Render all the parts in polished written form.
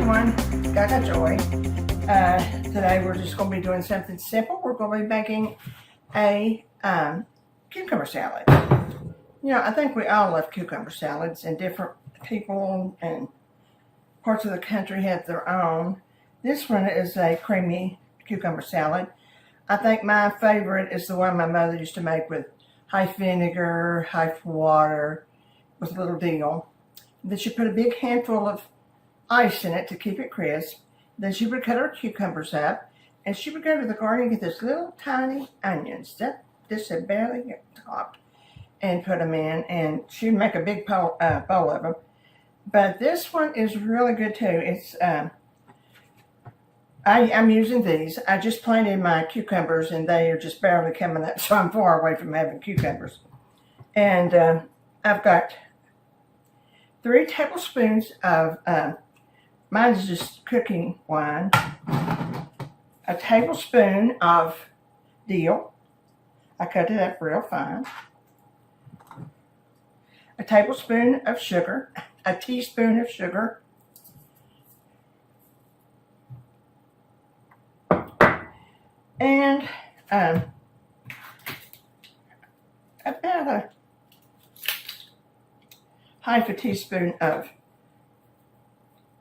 everyone, Gagajoy. Today we're just going to be doing something simple. We're going to be making a cucumber salad. You know, I think we all love cucumber salads, and different people and parts of the country have their own. This one is a creamy cucumber salad. I think my favorite is the one my mother used to make with high vinegar, high water, with a little dill. Then she put a big handful of ice in it to keep it crisp. Then she would cut her cucumbers up, and she would go to the garden and get those little tiny onions that just had barely get topped, and put them in, and she would make a big bowl of them. But this one is really good too. It's I'm using these. I just planted my cucumbers, and they are just barely coming up, so I'm far away from having cucumbers. And I've got 3 tablespoons of, mine is just cooking wine, a tablespoon of dill. I cut it up real fine. A tablespoon of sugar, a teaspoon of sugar, and about a half a teaspoon of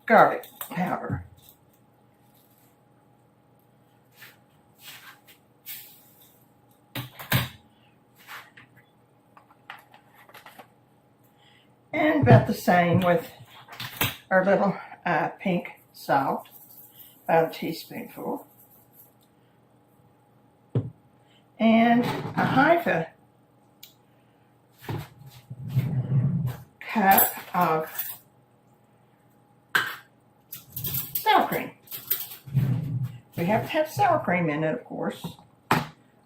garlic powder. And about the same with our little pink salt, about a teaspoonful. And a half a cup of sour cream. We have to have sour cream in it, of course.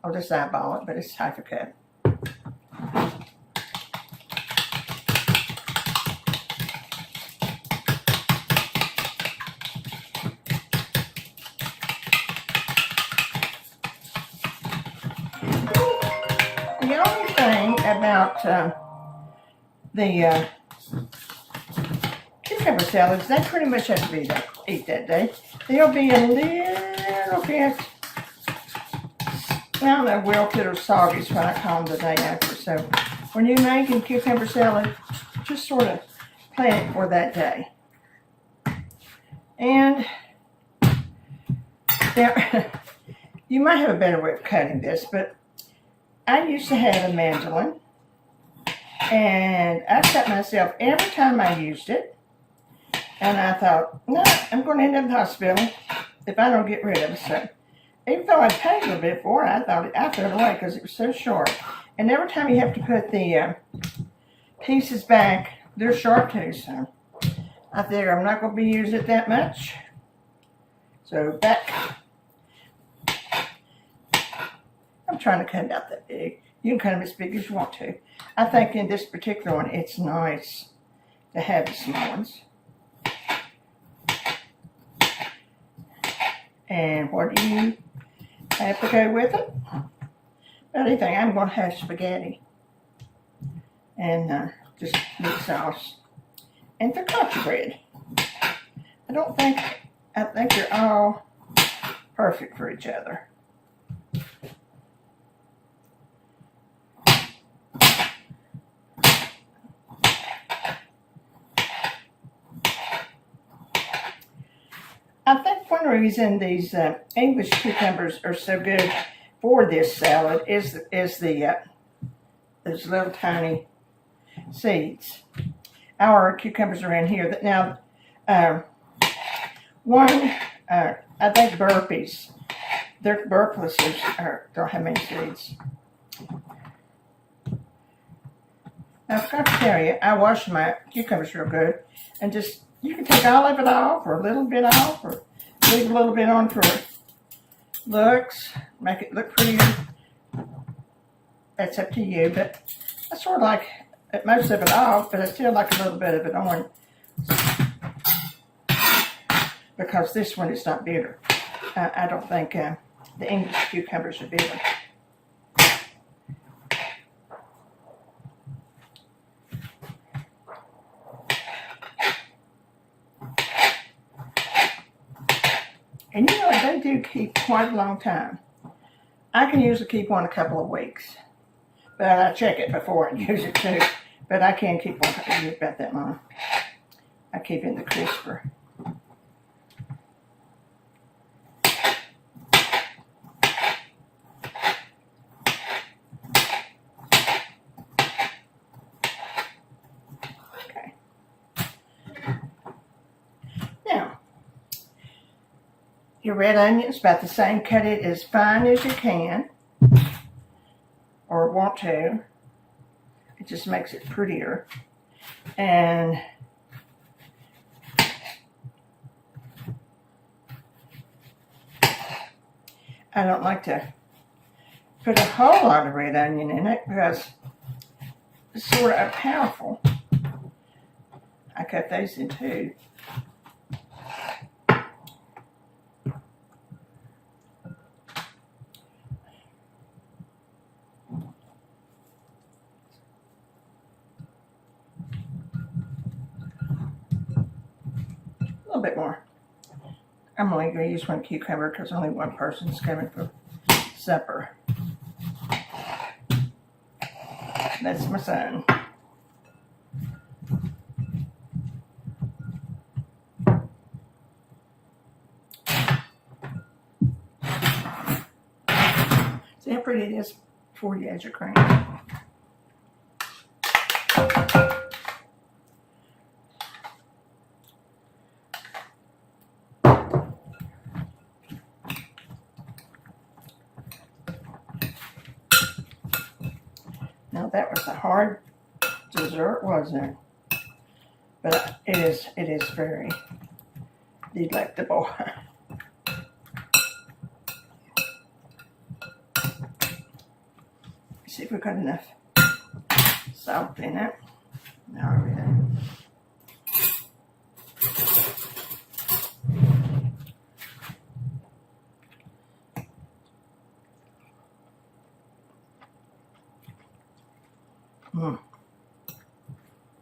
I'll just eyeball it, but it's half a cup. The only thing about the cucumber salads, they pretty much have to be eat that day. They'll be a little bit, I don't know, wilted or soggy is what I call them the day after. So when you're making cucumber salad, just sort of plan it for that day. And now, you might have a better way of cutting this, but I used to have a mandolin, and I cut myself every time I used it. And I thought, no, I'm going to end up in the hospital if I don't get rid of it. So even though I paid a little bit for it, I threw it away because it was so sharp. And every time you have to put the pieces back, they're sharp too. So I figure I'm not going to be using it that much. So back. I'm trying to cut it out that big. You can cut them as big as you want to. I think in this particular one, it's nice to have the small ones. And what do you have to go with it? Well, anything. I'm going to have spaghetti. And just meat sauce. And focaccia bread. I think they're all perfect for each other. I think one reason these English cucumbers are so good for this salad is the those little tiny seeds. Our cucumbers around here that now I think burpees. They're burpless don't have many seeds. Now I forgot to tell you, I wash my cucumbers real good, and just you can take all of it off, or a little bit off, or leave a little bit on for looks, make it look prettier. That's up to you, but I sort of like most of it off, but I still like a little bit of it on because this one is not bitter. I don't think the English cucumbers are bitter. And you know, they do keep quite a long time. I can usually keep one a couple of weeks. But I check it before I use it too. But I can keep one about that long. I keep it in the crisper. Okay. Now, your red onions, about the same. Cut it as fine as you can, or want to. It just makes it prettier. And I don't like to put a whole lot of red onion in it because it's sort of powerful. I cut those in two. A little bit more. I'm only going to use one cucumber because only one person's coming for supper. That's my son. See how pretty it is before you add your cream. Now that was a hard dessert, wasn't it? But it is very delectable. See if we've got enough salt in it. Now we do.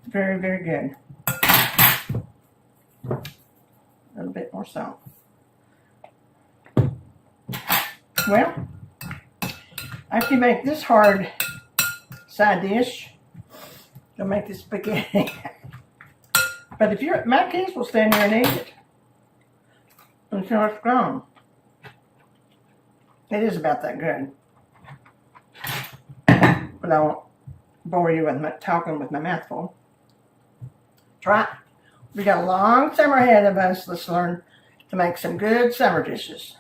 Very, very good. A little bit more salt. Well, after you make this hard side dish, you'll make this spaghetti. But if you're, my kids will stand there and eat it until it's gone. It is about that good. But I won't bore you with talking with my mouth full. Try it. We got a long summer ahead of us. Let's learn to make some good summer dishes.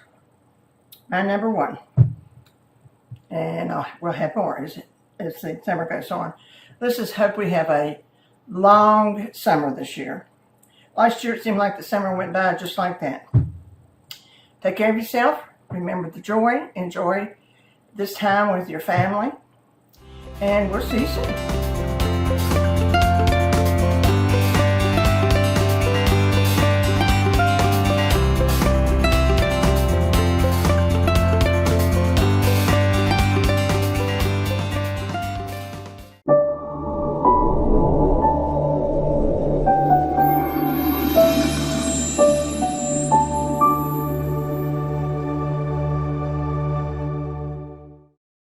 My number one. And we'll have more as the summer goes on. Let's just hope we have a long summer this year. Last year it seemed like the summer went by just like that. Take care of yourself. Remember the joy. Enjoy this time with your family. And we'll see you soon.